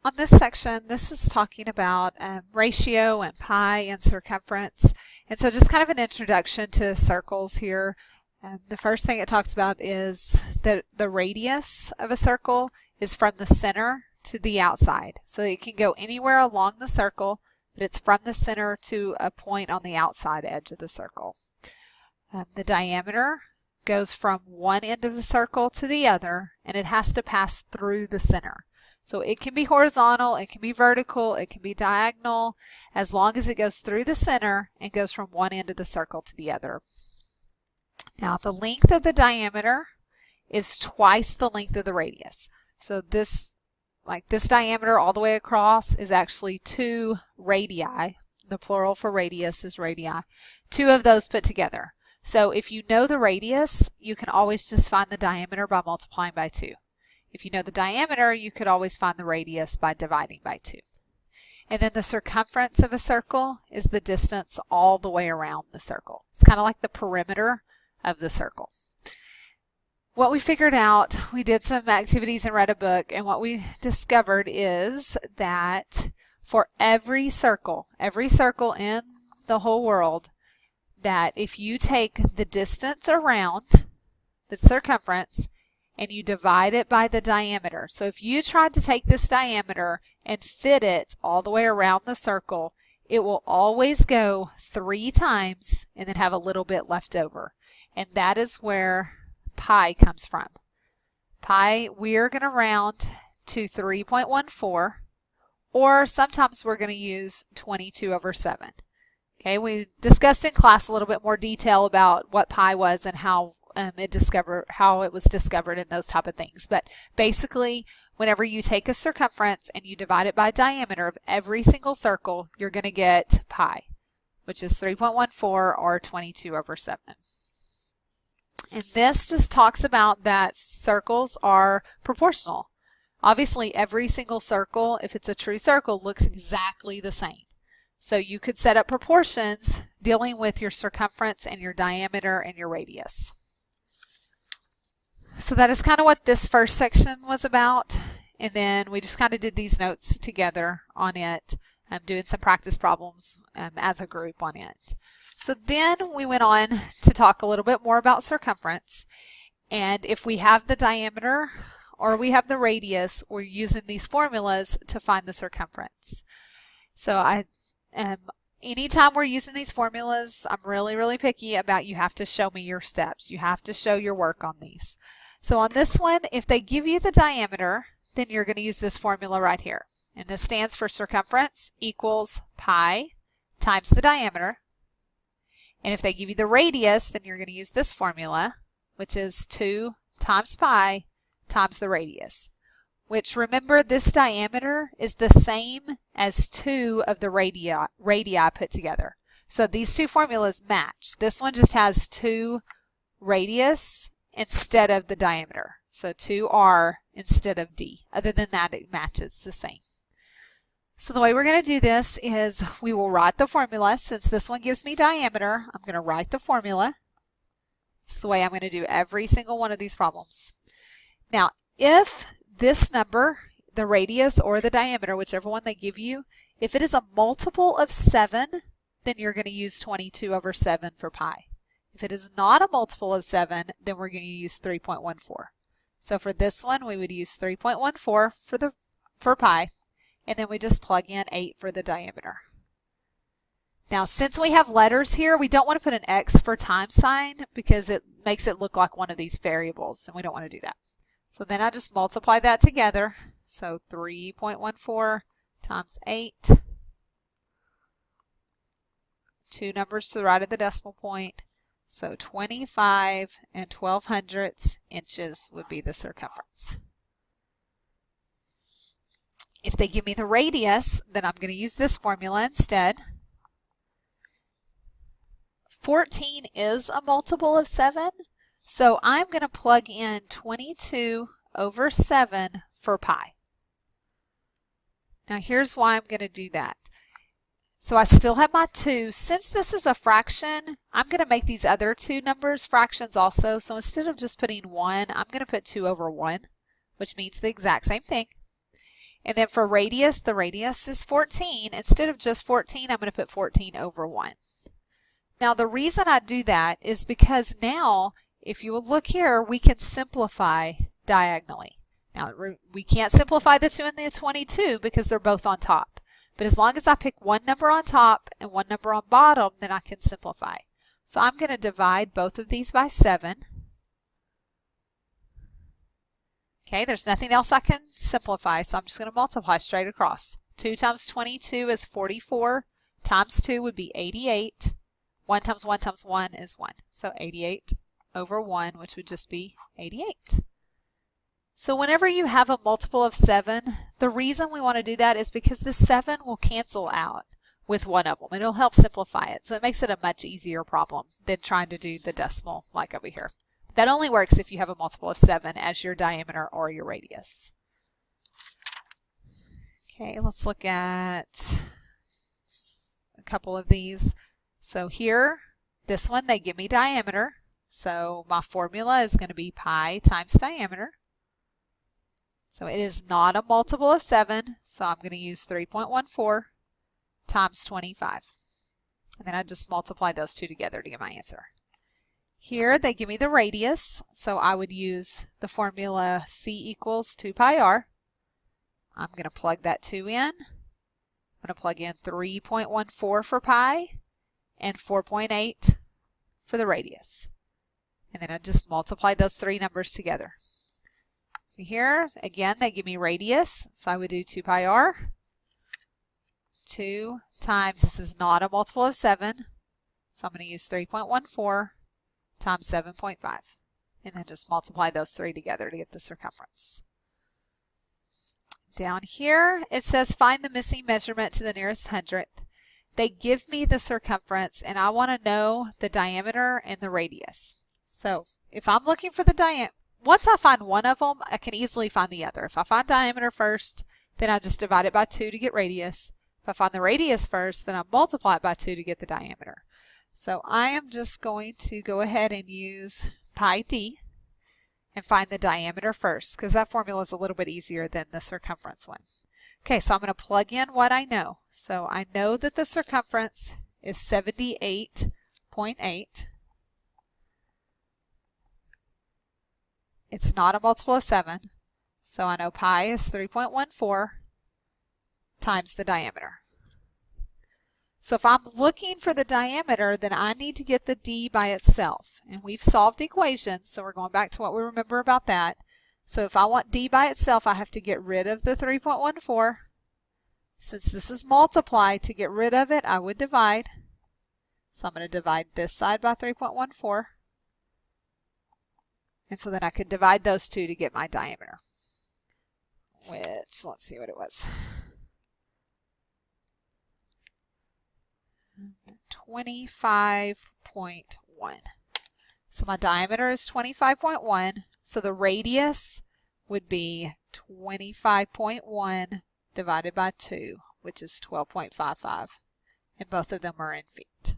On this section, this is talking about ratio and pi and circumference. And so just kind of an introduction to circles here. The first thing it talks about is that the radius of a circle is from the center to the outside. So it can go anywhere along the circle, but it's from the center to a point on the outside edge of the circle. The diameter goes from one end of the circle to the other, and it has to pass through the center. So it can be horizontal, it can be vertical, it can be diagonal, as long as it goes through the center and goes from one end of the circle to the other. Now the length of the diameter is twice the length of the radius. So this diameter all the way across is actually 2 radii. The plural for radius is radii. 2 of those put together. So if you know the radius, you can always just find the diameter by multiplying by 2. If you know the diameter, you could always find the radius by dividing by 2. And then the circumference of a circle is the distance all the way around the circle. It's kind of like the perimeter of the circle. What we figured out, we did some activities and read a book, and what we discovered is that for every circle in the whole world, that if you take the distance around the circumference and you divide it by the diameter. So if you tried to take this diameter and fit it all the way around the circle, it will always go 3 times and then have a little bit left over. And that is where pi comes from. Pi, we're going to round to 3.14, or sometimes we're going to use 22/7. Okay, we discussed in class a little bit more detail about what pi was and how it was discovered and those type of things. But basically, whenever you take a circumference and you divide it by diameter of every single circle, you're going to get pi, which is 3.14 or 22/7. And this just talks about that circles are proportional. Obviously, every single circle, if it's a true circle, looks exactly the same. So you could set up proportions dealing with your circumference and your diameter and your radius. So that is kind of what this first section was about. And then we just kind of did these notes together on it, doing some practice problems as a group on it. So then we went on to talk a little bit more about circumference. And if we have the diameter or we have the radius, we're using these formulas to find the circumference. So anytime we're using these formulas, I'm really picky about you have to show me your steps. You have to show your work on these. So on this one, if they give you the diameter, then you're going to use this formula right here. And this stands for circumference equals pi times the diameter. And if they give you the radius, then you're going to use this formula, which is 2 times pi times the radius. Which, remember, this diameter is the same as 2 of the radii put together. So these two formulas match. This one just has 2 radius instead of the diameter. So 2r instead of d. Other than that, it matches the same. So the way we're going to do this is we will write the formula. Since this one gives me diameter, I'm going to write the formula. It's the way I'm going to do every single one of these problems. Now, if this number, the radius or the diameter, whichever one they give you, if it is a multiple of 7, then you're going to use 22/7 for pi. If it is not a multiple of 7, then we're going to use 3.14. So for this one, we would use 3.14 for pi, and then we just plug in 8 for the diameter. Now, since we have letters here, we don't want to put an X for time sign because it makes it look like one of these variables, and we don't want to do that. So then I just multiply that together. So 3.14 times 8. 2 numbers to the right of the decimal point. So 25 12/100 inches would be the circumference. If they give me the radius, then I'm going to use this formula instead. 14 is a multiple of 7, so I'm going to plug in 22/7 for pi. Now here's why I'm going to do that. So I still have my 2. Since this is a fraction, I'm going to make these other 2 numbers fractions also. So instead of just putting 1, I'm going to put 2/1, which means the exact same thing. And then for radius, the radius is 14. Instead of just 14, I'm going to put 14 over 1. Now the reason I do that is because now, if you will look here, we can simplify diagonally. Now we can't simplify the 2 and the 22 because they're both on top. But as long as I pick one number on top and one number on bottom, then I can simplify. So I'm going to divide both of these by 7. Okay, there's nothing else I can simplify, so I'm just going to multiply straight across. 2 times 22 is 44, times 2 would be 88. 1 times 1 times 1 is 1. So 88 over 1, which would just be 88. So whenever you have a multiple of 7, the reason we want to do that is because the 7 will cancel out with one of them, and it'll help simplify it. So it makes it a much easier problem than trying to do the decimal like over here. That only works if you have a multiple of 7 as your diameter or your radius. Okay, let's look at a couple of these. So here, this one, they give me diameter. So my formula is going to be pi times diameter. So it is not a multiple of 7, so I'm going to use 3.14 times 25. And then I just multiply those two together to get my answer. Here they give me the radius, so I would use the formula C equals 2 pi r. I'm going to plug that 2 in. I'm going to plug in 3.14 for pi and 4.8 for the radius. And then I just multiply those three numbers together. So here, again, they give me radius, so I would do 2 pi r. 2 times, this is not a multiple of 7, so I'm going to use 3.14 times 7.5. And then just multiply those three together to get the circumference. Down here, it says find the missing measurement to the nearest hundredth. They give me the circumference, and I want to know the diameter and the radius. So if I'm looking for the diameter, once I find one of them, I can easily find the other. If I find diameter first, then I just divide it by 2 to get radius. If I find the radius first, then I multiply it by 2 to get the diameter. So I am just going to go ahead and use pi d and find the diameter first, because that formula is a little bit easier than the circumference one. Okay, so I'm going to plug in what I know. So I know that the circumference is 78.8. It's not a multiple of 7, so I know pi is 3.14 times the diameter. So if I'm looking for the diameter, then I need to get the d by itself. And we've solved equations, so we're going back to what we remember about that. So if I want d by itself, I have to get rid of the 3.14. Since this is multiply, to get rid of it, I would divide. So I'm going to divide this side by 3.14. And so then I could divide those two to get my diameter, which, let's see what it was. 25.1. So my diameter is 25.1. So the radius would be 25.1 divided by 2, which is 12.55. And both of them are in feet.